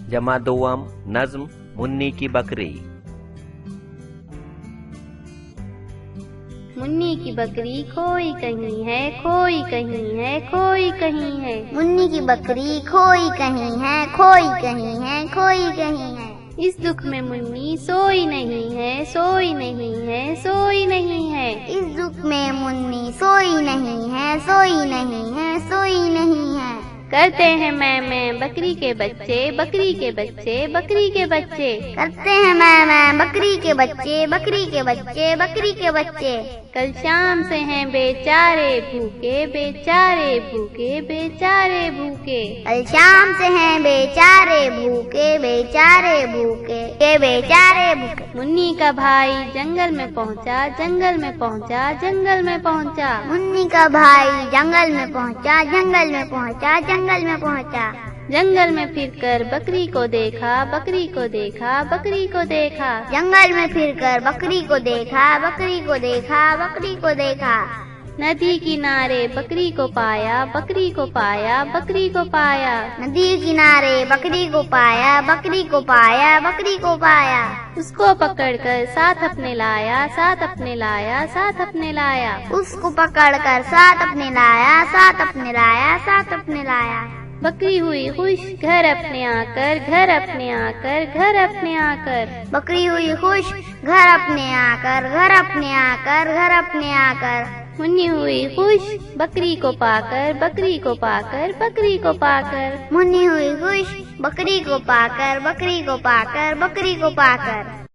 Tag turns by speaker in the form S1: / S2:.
S1: जमा दोम नज्म मुन्नी की बकरी।
S2: मुन्नी की बकरी खोई कहीं है, खोई कहीं है, खोई कहीं है।
S3: मुन्नी की बकरी खोई कहीं है, खोई कहीं है, खोई कहीं है।
S2: इस दुख में मुन्नी सोई नहीं है, सोई नहीं है, सोई नहीं है।
S3: इस दुख में मुन्नी सोई नहीं है, सोई नहीं है, सोई नहीं है।
S2: करते हैं मैं बकरी के बच्चे, बकरी के बच्चे, बकरी के बच्चे।
S3: करते हैं मैं बकरी के बच्चे, बकरी के बच्चे, बकरी के बच्चे।
S2: कल शाम से हैं बेचारे भूखे, बेचारे भूखे, बेचारे भूखे।
S3: कल शाम से हैं बेचारे भूखे, बेचारे भूखे, के बेचारे भूखे।
S2: मुन्नी का भाई जंगल में पहुंचा, जंगल में पहुंचा, जंगल में पहुंचा।
S3: मुन्नी का भाई जंगल में पहुंचा, जंगल में पहुंचा, जंगल में पहुंचा।
S2: जंगल में फिरकर बकरी को देखा, बकरी को देखा, बकरी को देखा।
S3: जंगल में फिरकर बकरी को देखा, बकरी को देखा, बकरी को देखा।
S2: नदी किनारे बकरी को पाया, बकरी को पाया, बकरी को पाया।
S3: नदी किनारे बकरी को पाया, बकरी को पाया, बकरी को पाया।
S2: उसको पकड़कर साथ अपने लाया, साथ अपने लाया, साथ अपने लाया।
S3: उसको पकड़कर साथ अपने लाया, साथ अपने लाया, साथ अपने लाया।
S2: बकरी हुई खुश घर अपने आकर, घर अपने आकर, घर अपने आकर।
S3: बकरी हुई खुश घर अपने आकर, घर अपने आकर, घर अपने आकर।
S2: मुन्नी हुई खुश बकरी को पाकर, बकरी को पाकर, बकरी को पाकर।
S3: मुन्नी हुई खुश बकरी को पाकर, बकरी को पाकर, बकरी को पाकर।